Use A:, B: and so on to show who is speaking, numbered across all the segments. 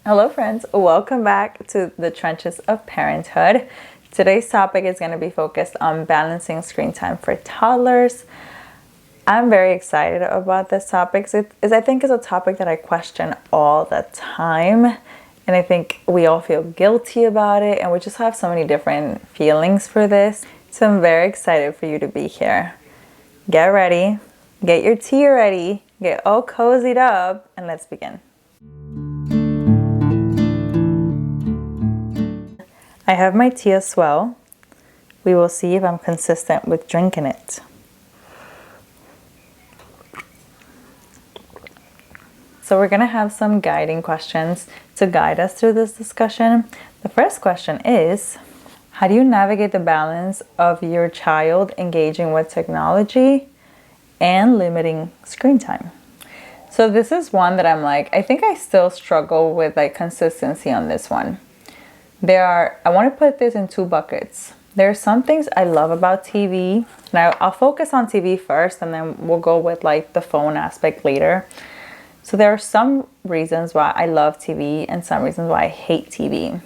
A: Hello friends, welcome back to the trenches of parenthood. Today's topic is going to be focused on balancing screen time for toddlers. I'm very excited about this topic. I think it's a topic that I question all the time, and I think we all feel guilty about it, and we just have so many different feelings for this. So I'm very excited for you to be here. Get ready, get your tea ready, get all cozied up, and let's begin. I have my tea as well. We will see if I'm consistent with drinking it. So we're gonna have some guiding questions to guide us through this discussion. The first question is, how do you navigate the balance of your child engaging with technology and limiting screen time? So this is one that I think I still struggle with consistency on this one. I want to put this in two buckets. There are some things I love about TV. Now I'll focus on TV first and then we'll go with the phone aspect later. So there are some reasons why I love TV and some reasons why I hate TV.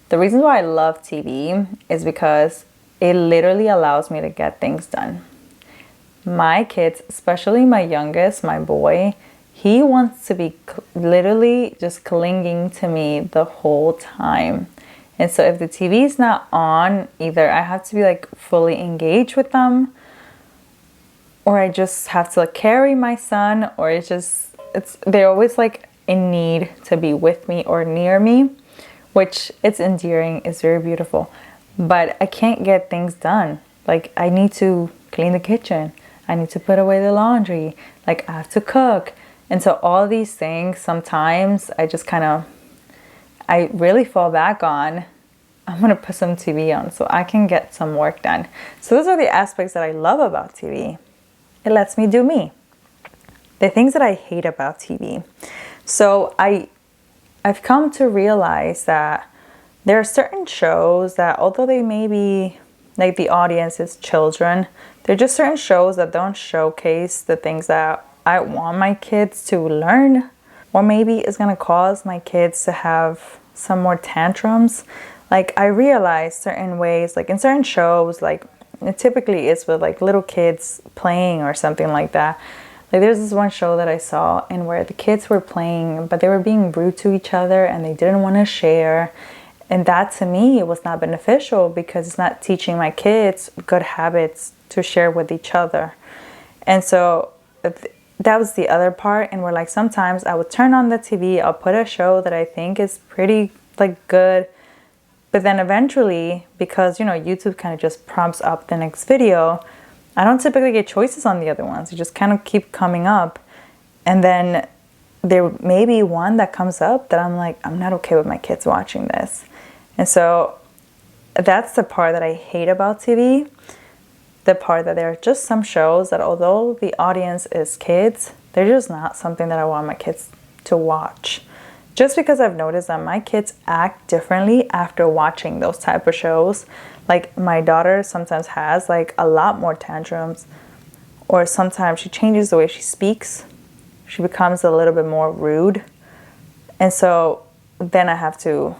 A: The reasons why I love TV is because it literally allows me to get things done. My kids, especially my youngest, my boy, he wants to be literally just clinging to me the whole time. And so if the TV is not on, either I have to be fully engaged with them, or I just have to carry my son, or they're always in need to be with me or near me, which it's endearing, it's very beautiful. But I can't get things done. I need to clean the kitchen. I need to put away the laundry. I have to cook. And so all these things, sometimes I really fall back on, I'm going to put some TV on so I can get some work done. So those are the aspects that I love about TV. It lets me do me. The things that I hate about TV. So I've come to realize that there are certain shows that, although they may be the audience is children, they're just certain shows that don't showcase the things that I want my kids to learn, or maybe it's going to cause my kids to have some more tantrums. I realize certain ways, in certain shows, it typically is with little kids playing or something like that. There's this one show that I saw and where the kids were playing, but they were being rude to each other and they didn't want to share. And that to me was not beneficial because it's not teaching my kids good habits to share with each other. And so that was the other part. And where sometimes I would turn on the TV, I'll put a show that I think is pretty good. But then eventually, because YouTube kind of just prompts up the next video, I don't typically get choices on the other ones. They just kind of keep coming up. And then there may be one that comes up that I'm not okay with my kids watching this. And so that's the part that I hate about TV. The part that there are just some shows that, although the audience is kids, they're just not something that I want my kids to watch. Just because I've noticed that my kids act differently after watching those type of shows. My daughter sometimes has a lot more tantrums, or sometimes she changes the way she speaks. She becomes a little bit more rude. And so then I have to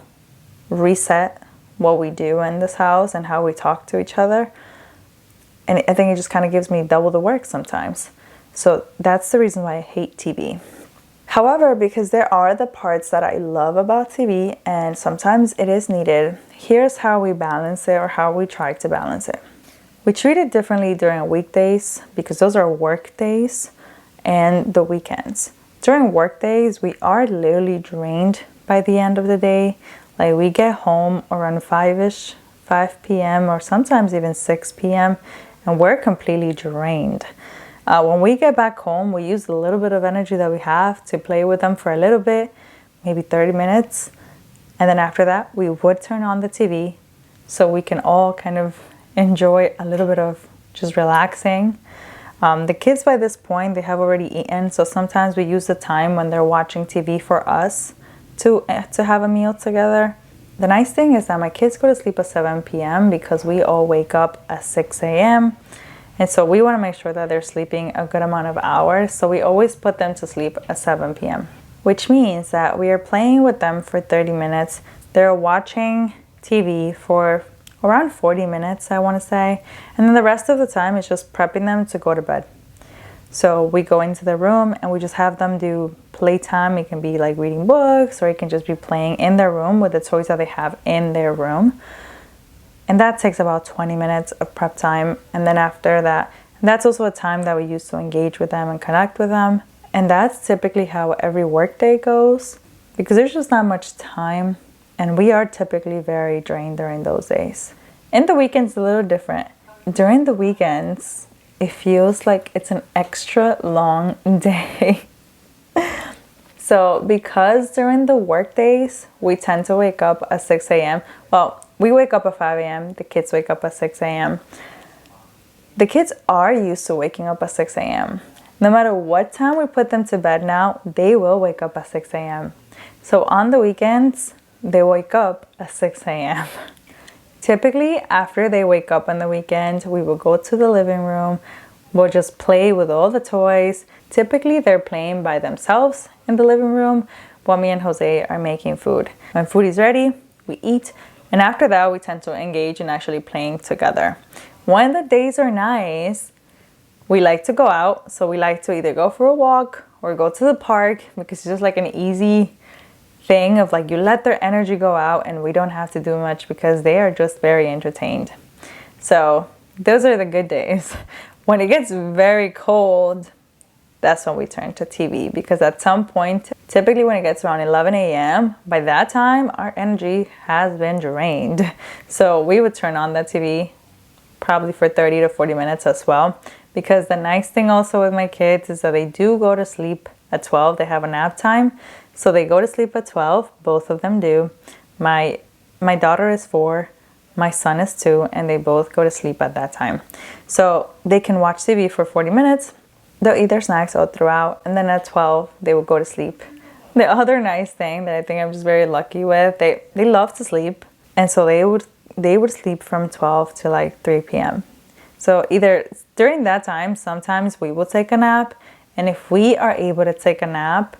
A: reset what we do in this house and how we talk to each other. And I think it just kind of gives me double the work sometimes. So that's the reason why I hate TV. However, because there are the parts that I love about TV and sometimes it is needed, here's how we balance it, or how we try to balance it. We treat it differently during weekdays because those are work days, and the weekends. During work days, we are literally drained by the end of the day. We get home around 5 p.m. or sometimes even 6 p.m. and we're completely drained. When we get back home, we use a little bit of energy that we have to play with them for a little bit, maybe 30 minutes. And then after that, we would turn on the TV so we can all kind of enjoy a little bit of just relaxing. The kids by this point, they have already eaten. So sometimes we use the time when they're watching TV for us to have a meal together. The nice thing is that my kids go to sleep at 7 p.m. because we all wake up at 6 a.m. And so we want to make sure that they're sleeping a good amount of hours. So we always put them to sleep at 7 p.m. which means that we are playing with them for 30 minutes. They're watching TV for around 40 minutes, I want to say. And then the rest of the time is just prepping them to go to bed. So we go into the room and we just have them do playtime. It can be like reading books, or it can just be playing in their room with the toys that they have in their room. And that takes about 20 minutes of prep time. And then after that, that's also a time that we use to engage with them and connect with them. And that's typically how every workday goes, because there's just not much time. And we are typically very drained during those days. In the weekends, a little different. During the weekends, it feels like it's an extra long day. So because during the work days, we tend to wake up at 6 a.m. Well, we wake up at 5 a.m. The kids wake up at 6 a.m. The kids are used to waking up at 6 a.m. No matter what time we put them to bed now, they will wake up at 6 a.m. So on the weekends, they wake up at 6 a.m. Typically, after they wake up on the weekend, we will go to the living room. We'll just play with all the toys. Typically, they're playing by themselves in the living room while me and Jose are making food. When food is ready, we eat. And after that, we tend to engage in actually playing together. When the days are nice, we like to go out. So we like to either go for a walk or go to the park, because it's just like an easy thing of like, you let their energy go out and we don't have to do much because they are just very entertained. So those are the good days. When it gets very cold, that's when we turn to TV, because at some point, typically when it gets around 11 a.m., by that time, our energy has been drained. So we would turn on the TV probably for 30 to 40 minutes as well, because the nice thing also with my kids is that they do go to sleep at 12. They have a nap time. So they go to sleep at 12. Both of them do. My daughter is 4. My son is 2. And they both go to sleep at that time. So they can watch TV for 40 minutes. They'll eat their snacks all throughout. And then at 12, they will go to sleep. The other nice thing that I think I'm just very lucky with, they love to sleep. And so they would sleep from 12 to like 3 p.m. So either during that time, sometimes we will take a nap. And if we are able to take a nap,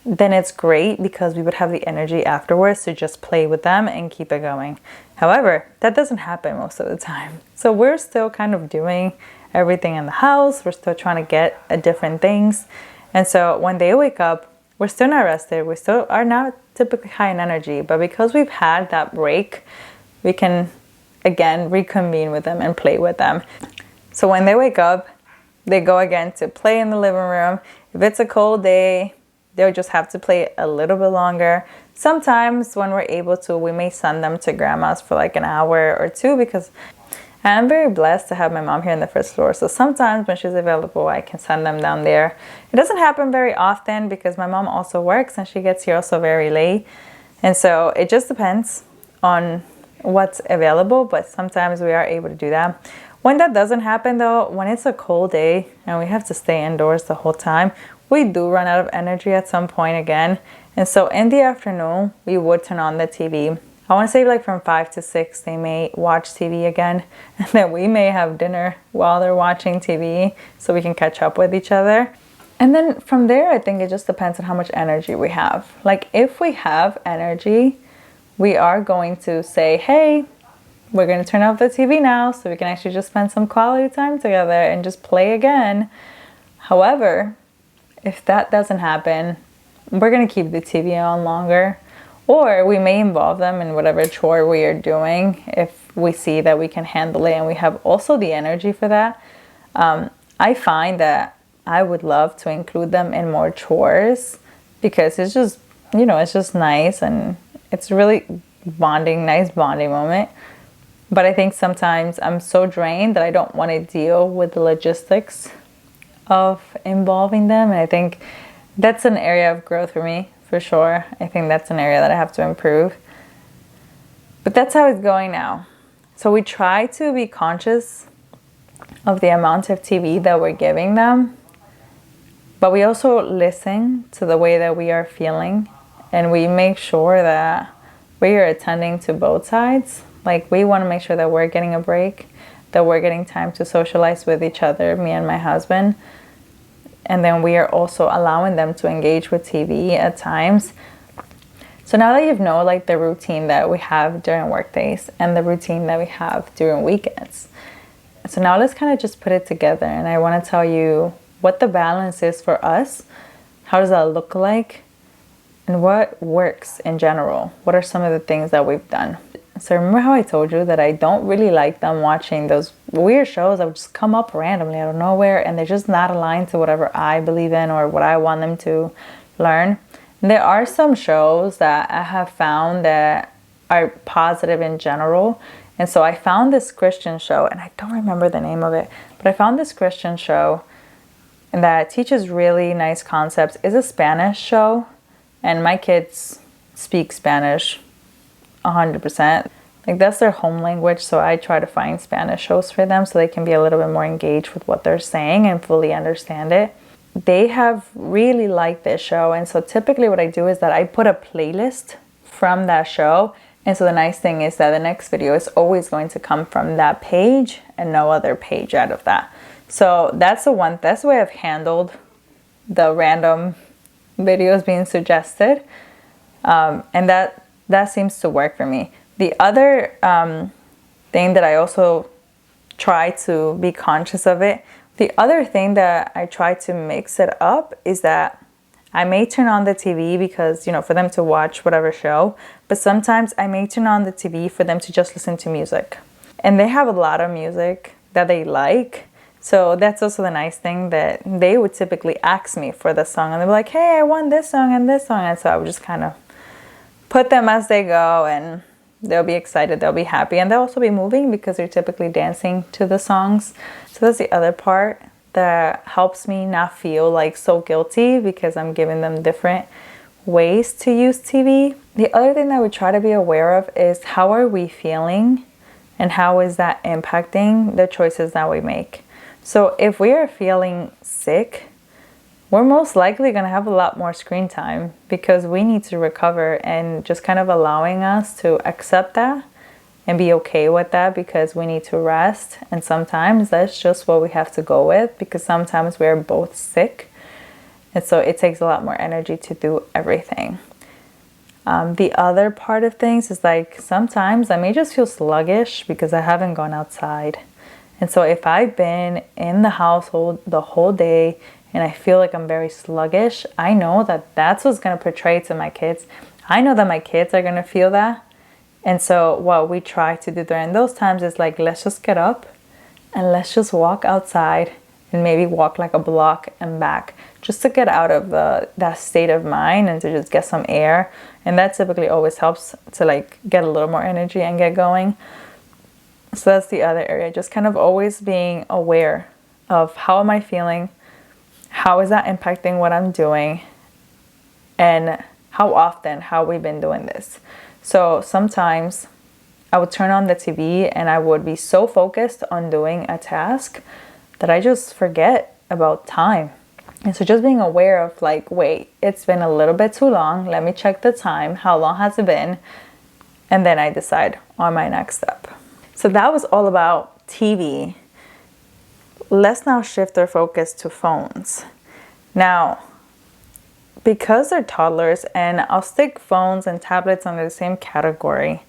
A: then it's great, because we would have the energy afterwards to just play with them and keep it going. However, that doesn't happen most of the time. So we're still kind of doing everything in the house. We're still trying to get at different things. And so when they wake up, we're still not rested. We still are not typically high in energy. But because we've had that break, we can again reconvene with them and play with them. So when they wake up, they go again to play in the living room. If it's a cold day, they'll just have to play a little bit longer. Sometimes when we're able to, we may send them to grandma's for like an hour or two, because I'm very blessed to have my mom here in the first floor. So sometimes when she's available, I can send them down there. It doesn't happen very often because my mom also works and she gets here also very late. And so it just depends on what's available, but sometimes we are able to do that. When that doesn't happen though, when it's a cold day and we have to stay indoors the whole time, we do run out of energy at some point again. And so in the afternoon, we would turn on the TV. I want to say like from 5 to 6, they may watch TV again. And then we may have dinner while they're watching TV so we can catch up with each other. And then from there, I think it just depends on how much energy we have. Like if we have energy, we are going to say, hey, we're going to turn off the TV now so we can actually just spend some quality time together and just play again. However, if that doesn't happen, we're going to keep the TV on longer, or we may involve them in whatever chore we are doing if we see that we can handle it and we have also the energy for that. I find that I would love to include them in more chores, because it's just, it's just nice and it's really nice bonding moment. But I think sometimes I'm so drained that I don't want to deal with the logistics of involving them. And I think that's an area of growth for me, for sure. I think that's an area that I have to improve. But that's how it's going now. So we try to be conscious of the amount of TV that we're giving them. But we also listen to the way that we are feeling. And we make sure that we are attending to both sides. Like we want to make sure that we're getting a break, that we're getting time to socialize with each other, me and my husband. And then we are also allowing them to engage with TV at times. So now that you know like the routine that we have during work days and the routine that we have during weekends. So now let's kind of just put it together, and I want to tell you what the balance is for us. How does that look like? And what works in general? What are some of the things that we've done? So remember how I told you that I don't really like them watching those weird shows that would just come up randomly out of nowhere, and they're just not aligned to whatever I believe in or what I want them to learn. There are some shows that I have found that are positive in general. And so I found this Christian show, and I don't remember the name of it, but I found this Christian show that teaches really nice concepts. It's a Spanish show, and my kids speak Spanish 100%. Like that's their home language, so I try to find Spanish shows for them so they can be a little bit more engaged with what they're saying and fully understand it. They have really liked this show, and so typically what I do is that I put a playlist from that show, and so the nice thing is that the next video is always going to come from that page and no other page out of that. So that's the way I've handled the random videos being suggested, and that seems to work for me. The other thing that I also try to be conscious of it. The other thing that I try to mix it up is that I may turn on the TV because, for them to watch whatever show, but sometimes I may turn on the TV for them to just listen to music. And they have a lot of music that they like. So that's also the nice thing, that they would typically ask me for the song, and they'd be like, hey, I want this song and this song. And so I would just kind of put them as they go, and they'll be excited, they'll be happy, and they'll also be moving because they're typically dancing to the songs. So that's the other part that helps me not feel like so guilty because I'm giving them different ways to use TV. The other thing that we try to be aware of is how are we feeling and how is that impacting the choices that we make. So if we are feeling sick, we're most likely going to have a lot more screen time because we need to recover, and just kind of allowing us to accept that and be okay with that because we need to rest. And sometimes that's just what we have to go with because sometimes we're both sick. And so it takes a lot more energy to do everything. The other part of things is like sometimes I may just feel sluggish because I haven't gone outside. And so if I've been in the household the whole day and I feel like I'm very sluggish, I know that that's what's going to portray to my kids. I know that my kids are going to feel that. And so what we try to do during those times is like, let's just get up and let's just walk outside and maybe walk like a block and back just to get out of that state of mind and to just get some air. And that typically always helps to like get a little more energy and get going. So that's the other area, just kind of always being aware of how am I feeling, how is that impacting what I'm doing, and how we've been doing this. So sometimes I would turn on the TV and I would be so focused on doing a task that I just forget about time. And so just being aware of like, wait, it's been a little bit too long. Let me check the time. How long has it been? And then I decide on my next step. So that was all about TV. Let's now shift our focus to phones. Now, because they're toddlers, and I'll stick phones and tablets under the same category,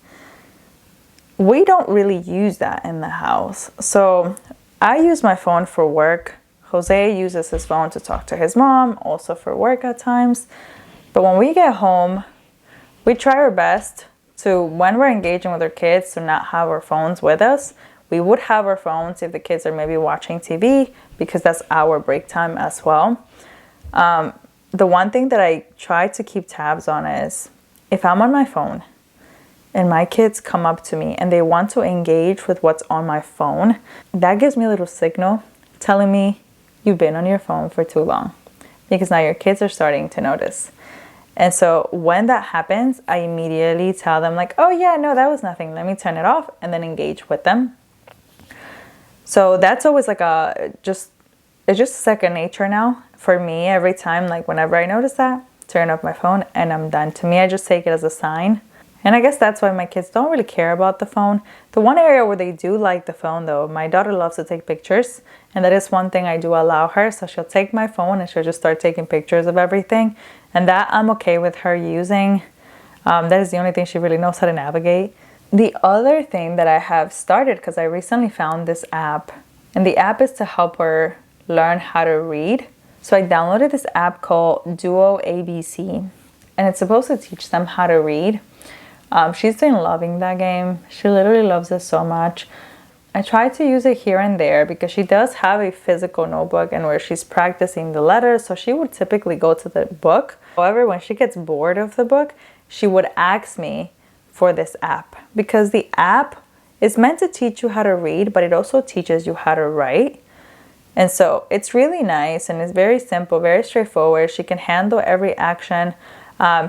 A: we don't really use that in the house. So I use my phone for work. Jose uses his phone to talk to his mom, also for work at times. But when we get home, we try our best to, when we're engaging with our kids, to not have our phones with us. We would have our phones if the kids are maybe watching TV because that's our break time as well. The one thing that I try to keep tabs on is if I'm on my phone and my kids come up to me and they want to engage with what's on my phone, that gives me a little signal telling me you've been on your phone for too long, because now your kids are starting to notice. And so when that happens, I immediately tell them like, oh yeah, no, that was nothing. Let me turn it off, and then engage with them. So that's always like it's just second nature now for me. Every time, like whenever I notice that, turn off my phone and I'm done. To me, I just take it as a sign And I guess that's why my kids don't really care about the phone. The one area where they do like the phone though, my daughter loves to take pictures. And that is one thing I do allow her. So she'll take my phone and she'll just start taking pictures of everything. And that I'm okay with her using. That is the only thing she really knows how to navigate. The other thing that I have started, because I recently found this app. And the app is to help her learn how to read. So I downloaded this app called Duo ABC. And it's supposed to teach them how to read. She's been loving that game. She literally loves it so much. I try to use it here and there because she does have a physical notebook and where she's practicing the letters. So she would typically go to the book. However, when she gets bored of the book, she would ask me for this app because the app is meant to teach you how to read, but it also teaches you how to write. And so it's really nice and it's very simple, very straightforward. She can handle every action.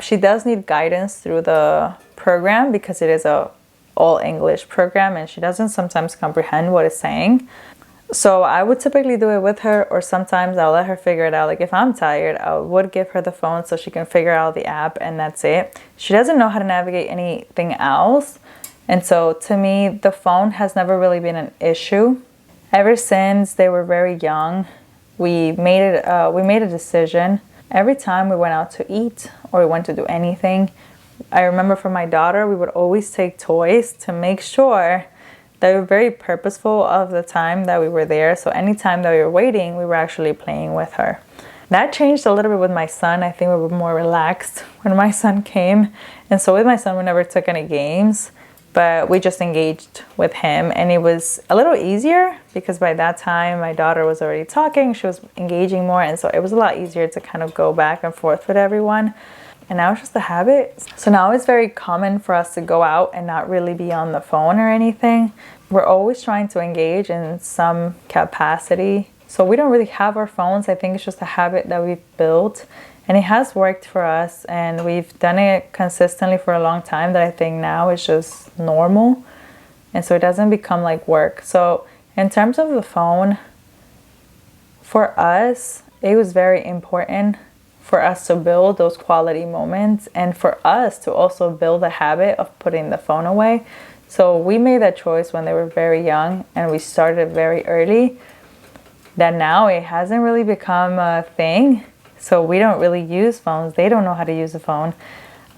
A: She does need guidance through the program because it is a all English program and she doesn't sometimes comprehend what it's saying. So I would typically do it with her, or sometimes I'll let her figure it out. Like if I'm tired, I would give her the phone so she can figure out the app and that's it. She doesn't know how to navigate anything else. And so to me, the phone has never really been an issue. Ever since they were very young, we made a decision. Every time we went out to eat or we went to do anything, I remember for my daughter, we would always take toys to make sure that we were very purposeful of the time that we were there. So anytime that we were waiting, we were actually playing with her. That changed a little bit with my son. I think we were more relaxed when my son came. And so with my son, we never took any games, but we just engaged with him. And it was a little easier because by that time, my daughter was already talking. She was engaging more. And so it was a lot easier to kind of go back and forth with everyone. And now it's just a habit. So now it's very common for us to go out and not really be on the phone or anything. We're always trying to engage in some capacity. So we don't really have our phones. I think it's just a habit that we've built. And it has worked for us. And we've done it consistently for a long time that I think now is just normal. And so it doesn't become like work. So in terms of the phone, for us, it was very important for us to build those quality moments and for us to also build a habit of putting the phone away. So we made that choice when they were very young and we started very early, that now it hasn't really become a thing. So we don't really use phones. They don't know how to use a phone.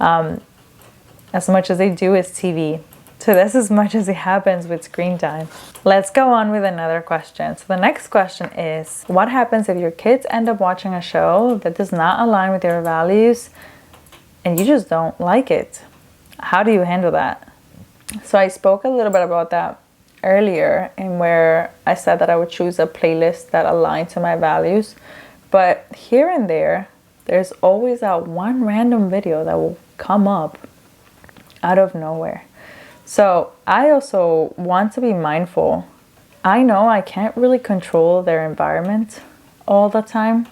A: As much as they do is TV. So that's as much as it happens with screen time. Let's go on with another question. So the next question is, what happens if your kids end up watching a show that does not align with your values and you just don't like it? How do you handle that? So I spoke a little bit about that earlier, in where I said that I would choose a playlist that aligned to my values. But here and there, there's always that one random video that will come up out of nowhere. So I also want to be mindful. I know I can't really control their environment all the time.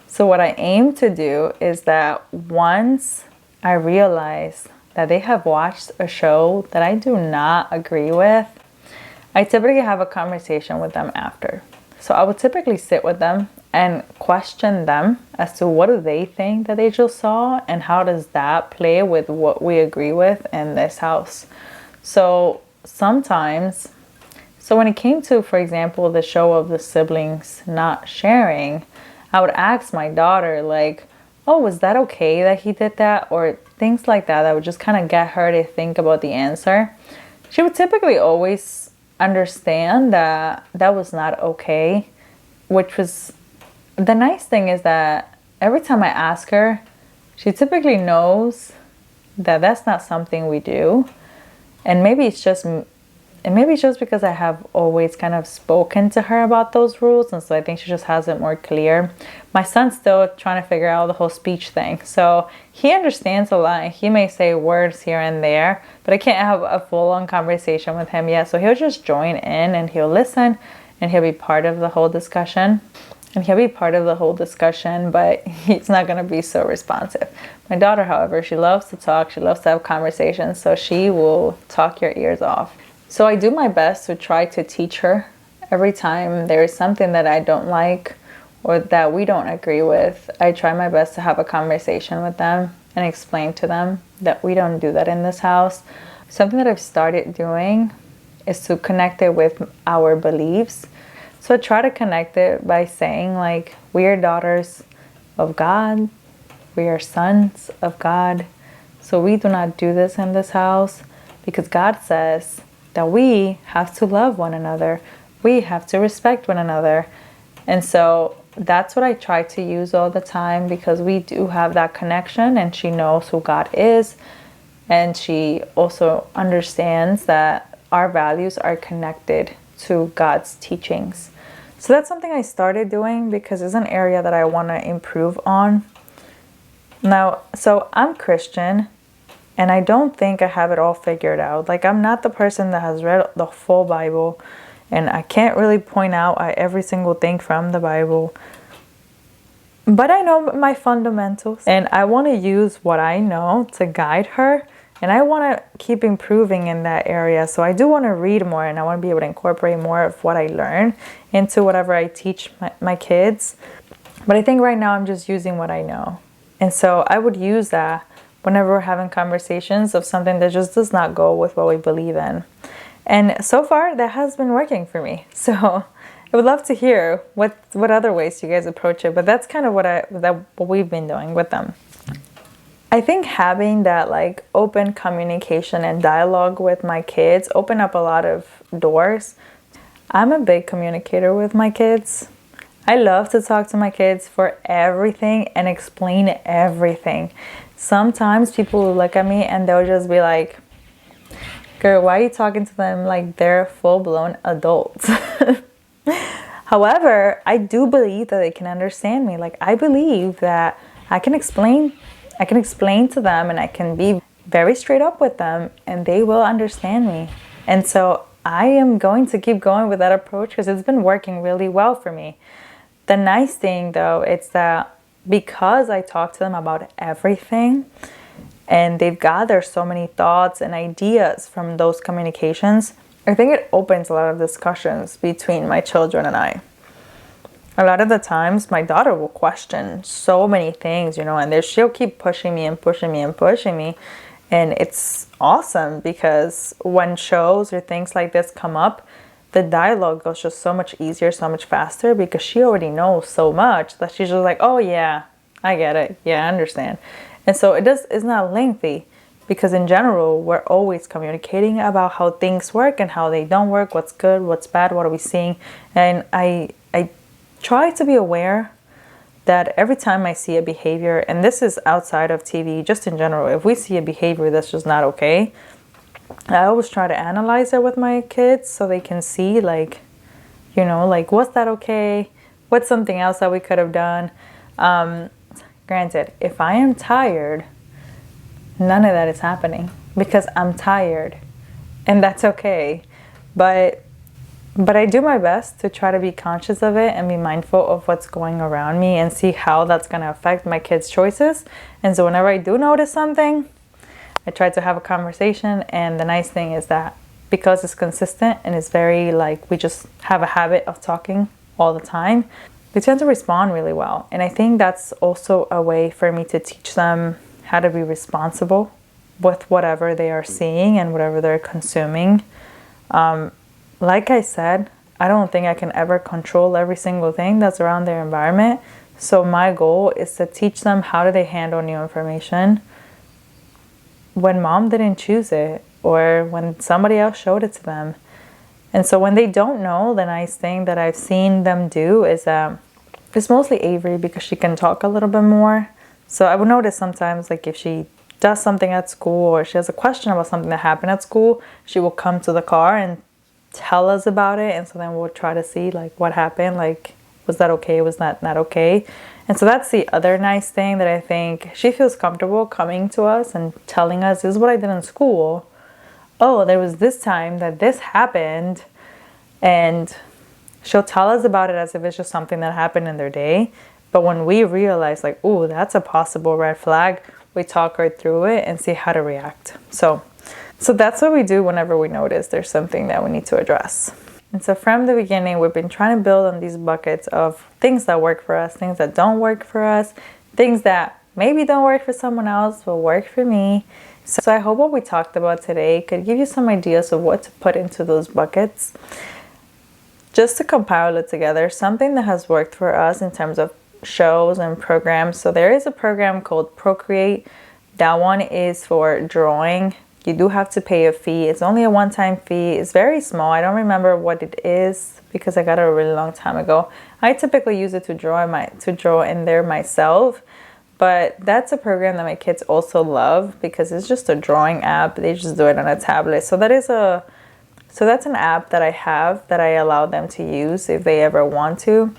A: So what I aim to do is that once I realize that they have watched a show that I do not agree with, I typically have a conversation with them after. So I would typically sit with them and question them as to what do they think that they just saw and how does that play with what we agree with in this house. So sometimes, so when it came to, for example, the show of the siblings not sharing, I would ask my daughter like, oh, was that okay that he did that? Or things like that. That would just kind of get her to think about the answer. She would typically always understand that that was not okay, which was, the nice thing is that every time I ask her, she typically knows that that's not something we do. And maybe it's just because I have always kind of spoken to her about those rules, and so I think she just has it more clear. My son's still trying to figure out the whole speech thing, so he understands a lot. He may say words here and there, but I can't have a full-on conversation with him yet. So he'll just join in and he'll listen, and he'll be part of the whole discussion. But he's not going to be so responsive. My daughter, however, she loves to talk. She loves to have conversations, so she will talk your ears off. So I do my best to try to teach her every time there is something that I don't like or that we don't agree with. I try my best to have a conversation with them and explain to them that we don't do that in this house. Something that I've started doing is to connect it with our beliefs. So I try to connect it by saying, like, we are daughters of God, we are sons of God. So we do not do this in this house because God says that we have to love one another. We have to respect one another. And so that's what I try to use all the time, because we do have that connection, and she knows who God is. And she also understands that our values are connected to God's teachings. So that's something I started doing because it's an area that I want to improve on. Now, so I'm Christian, and I don't think I have it all figured out. Like, I'm not the person that has read the full Bible, and I can't really point out every single thing from the Bible. But I know my fundamentals, and I want to use what I know to guide her, and I want to keep improving in that area. So I do want to read more, and I want to be able to incorporate more of what I learn into whatever I teach my kids. But I think right now I'm just using what I know. And so I would use that whenever we're having conversations of something that just does not go with what we believe in. And so far, that has been working for me. So I would love to hear what other ways you guys approach it. But that's kind of what we've been doing with them. I think having that like open communication and dialogue with my kids open up a lot of doors. I'm a big communicator with my kids. I love to talk to my kids for everything and explain everything. Sometimes people will look at me and they'll just be like, girl, why are you talking to them like they're full-blown adults? However, I do believe that they can understand me. Like, I believe that I can explain to them, and I can be very straight up with them, and they will understand me. And so I am going to keep going with that approach because it's been working really well for me. The nice thing, though, it's that because I talk to them about everything, and they've gathered so many thoughts and ideas from those communications, I think it opens a lot of discussions between my children and I. A lot of the times, my daughter will question so many things, and she'll keep pushing me and pushing me and pushing me. And it's awesome because when shows or things like this come up, the dialogue goes just so much easier, so much faster, because she already knows so much that she's just like, oh yeah, I get it. Yeah, I understand. And so it's not lengthy, because in general, we're always communicating about how things work and how they don't work, what's good, what's bad, what are we seeing. And I try to be aware that every time I see a behavior, and this is outside of TV, just in general, if we see a behavior that's just not okay, I always try to analyze it with my kids so they can see, like, was that okay? What's something else that we could have done? Granted, if I am tired, none of that is happening because I'm tired, and that's okay. But I do my best to try to be conscious of it and be mindful of what's going around me and see how that's going to affect my kids' choices. And so whenever I do notice something, I try to have a conversation. And the nice thing is that because it's consistent and it's very we just have a habit of talking all the time, they tend to respond really well. And I think that's also a way for me to teach them how to be responsible with whatever they are seeing and whatever they're consuming. Like I said, I don't think I can ever control every single thing that's around their environment. So my goal is to teach them how do they handle new information when mom didn't choose it or when somebody else showed it to them. And so when they don't know, the nice thing that I've seen them do is it's mostly Avery because she can talk a little bit more. So I would notice sometimes if she does something at school or she has a question about something that happened at school, she will come to the car and tell us about it. And so then we'll try to see what happened, was that okay, was that not okay. And so that's the other nice thing that I think she feels comfortable coming to us and telling us, this is what I did in school. Oh, there was this time that this happened. And she'll tell us about it as if it's just something that happened in their day. But when we realize oh, that's a possible red flag, we talk her through it and see how to react. So that's what we do whenever we notice there's something that we need to address. And so from the beginning, we've been trying to build on these buckets of things that work for us, things that don't work for us, things that maybe don't work for someone else, but work for me. So I hope what we talked about today could give you some ideas of what to put into those buckets. Just to compile it together, something that has worked for us in terms of shows and programs. So there is a program called Procreate. That one is for drawing. You do have to pay a fee. It's only a one-time fee. It's very small. I don't remember what it is because I got it a really long time ago. I typically use it to draw in there myself. But that's a program that my kids also love because it's just a drawing app. They just do it on a tablet. So that's an app that I have that I allow them to use if they ever want to.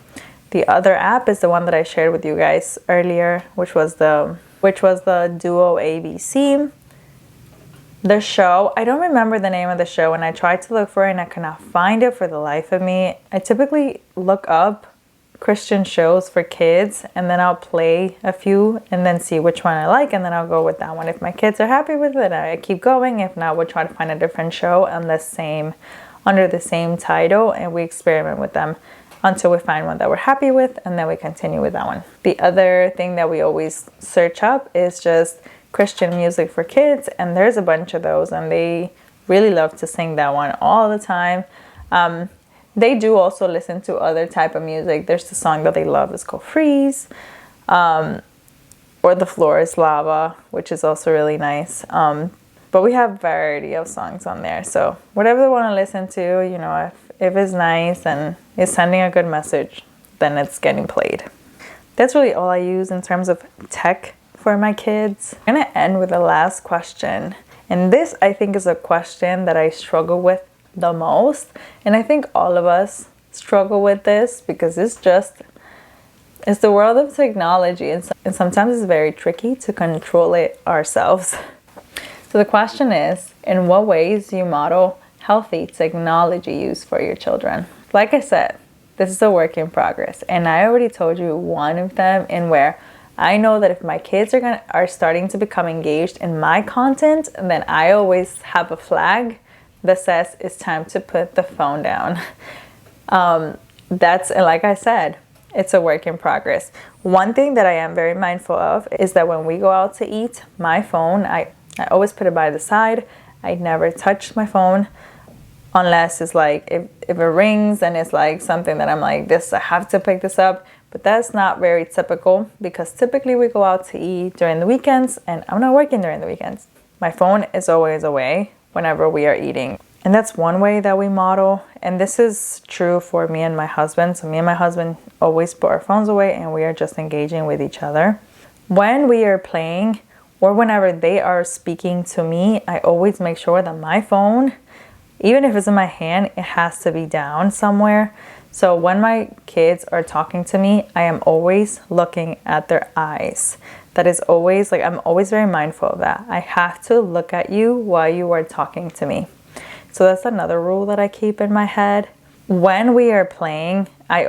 A: The other app is the one that I shared with you guys earlier, which was the Duo ABC. The show, I don't remember the name of the show, and I tried to look for it and I could not find it for the life of me. I typically look up Christian shows for kids and then I'll play a few and then see which one I like, and then I'll go with that one. If my kids are happy with it, I keep going. If not, we'll try to find a different show under the same title, and we experiment with them until we find one that we're happy with, and then we continue with that one. The other thing that we always search up is just Christian music for kids, and there's a bunch of those, and they really love to sing that one all the time. They do also listen to other type of music. There's the song that they love. It's called Freeze, or The Floor is Lava, which is also really nice. But we have variety of songs on there. So whatever they want to listen to, you know, if it's nice and it's sending a good message, then it's getting played. That's really all I use in terms of tech for my kids. I'm going to end with the last question. And this, I think, is a question that I struggle with the most, and I think all of us struggle with this because it's the world of technology, and sometimes it's very tricky to control it ourselves. So the question is, in what ways do you model healthy technology use for your children? Like I said, this is a work in progress, and I already told you one of them in where I know that if my kids are starting to become engaged in my content, then I always have a flag that says it's time to put the phone down. That's, like I said, it's a work in progress. One thing that I am very mindful of is that when we go out to eat, my phone, I always put it by the side. I never touch my phone unless it's like, if it rings and it's like something that I'm like, I have to pick this up. But that's not very typical because typically we go out to eat during the weekends, and I'm not working during the weekends. My phone is always away whenever we are eating. And that's one way that we model. And this is true for me and my husband. So me and my husband always put our phones away and we are just engaging with each other. When we are playing or whenever they are speaking to me, I always make sure that my phone, even if it's in my hand, it has to be down somewhere. So when my kids are talking to me, I am always looking at their eyes. That is always, like, I'm always very mindful of that. I have to look at you while you are talking to me. So that's another rule that I keep in my head. When we are playing, I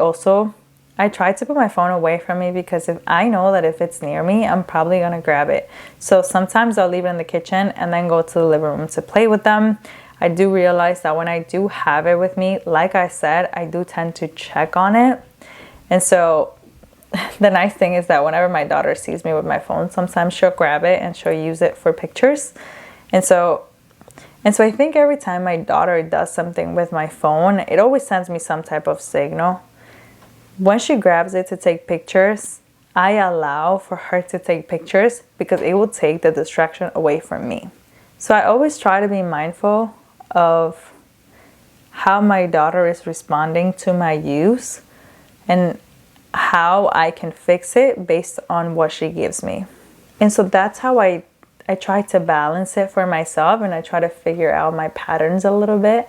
A: try to put my phone away from me because if I know that if it's near me, I'm probably gonna grab it. So sometimes I'll leave it in the kitchen and then go to the living room to play with them. I do realize that when I do have it with me, like I said, I do tend to check on it. And so the nice thing is that whenever my daughter sees me with my phone, sometimes she'll grab it and she'll use it for pictures. And so I think every time my daughter does something with my phone, it always sends me some type of signal. When she grabs it to take pictures, I allow for her to take pictures because it will take the distraction away from me. So I always try to be mindful of how my daughter is responding to my use and how I can fix it based on what she gives me. And so that's how I try to balance it for myself, and I try to figure out my patterns a little bit.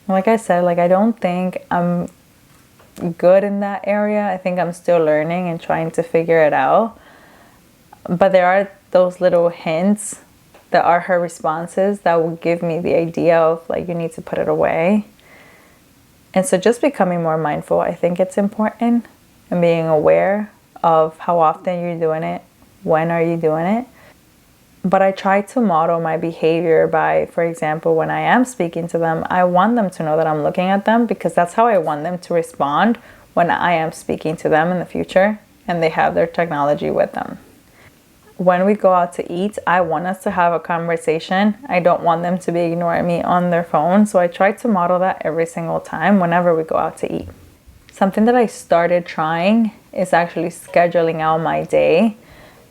A: Like I said, I don't think I'm good in that area. I think I'm still learning and trying to figure it out. But there are those little hints that are her responses that will give me the idea of you need to put it away. And so just becoming more mindful, I think it's important, and being aware of how often you're doing it, when are you doing it. But I try to model my behavior by, for example, when I am speaking to them, I want them to know that I'm looking at them because that's how I want them to respond when I am speaking to them in the future and they have their technology with them. when we go out to eat, I want us to have a conversation. I don't want them to be ignoring me on their phone. So I try to model that every single time whenever we go out to eat. Something that I started trying is actually scheduling out my day.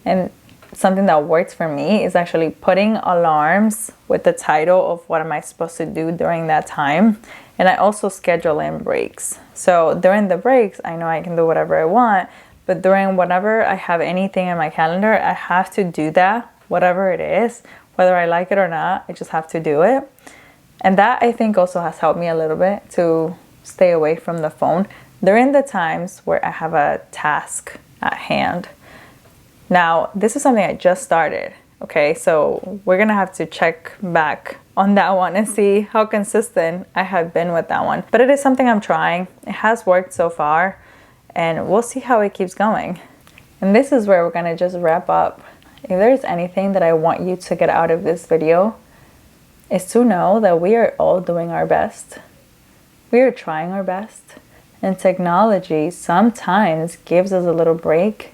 A: And something that works for me is actually putting alarms with the title of what am I supposed to do during that time. And I also schedule in breaks. So during the breaks, I know I can do whatever I want. But during whenever I have anything in my calendar, I have to do that, whatever it is, whether I like it or not, I just have to do it. And that I think also has helped me a little bit to stay away from the phone during the times where I have a task at hand. Now, this is something I just started, okay? So we're gonna have to check back on that one and see how consistent I have been with that one. But it is something I'm trying. It has worked so far. And we'll see how it keeps going. And this is where we're gonna just wrap up. If there's anything that I want you to get out of this video, is to know that we are all doing our best. We are trying our best. And technology sometimes gives us a little break.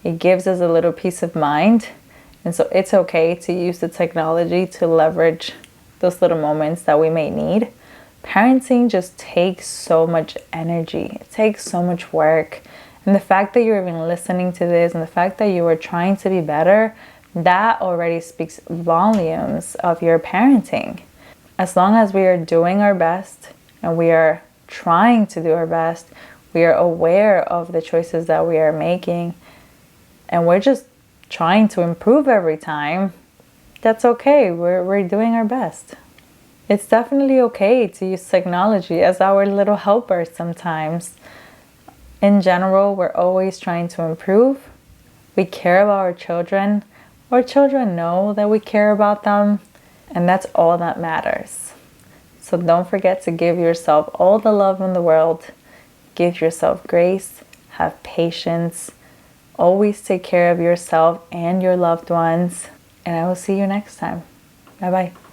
A: It gives us a little peace of mind. And so it's okay to use the technology to leverage those little moments that we may need. Parenting just takes so much energy. It takes so much work. And the fact that you're even listening to this and the fact that you are trying to be better, that already speaks volumes of your parenting. As long as we are doing our best and we are trying to do our best, we are aware of the choices that we are making, and we're just trying to improve every time, that's okay. We're doing our best. It's definitely okay to use technology as our little helper sometimes. In general, we're always trying to improve. We care about our children. Our children know that we care about them, and that's all that matters. So don't forget to give yourself all the love in the world. Give yourself grace, have patience, always take care of yourself and your loved ones, and I will see you next time. Bye-bye.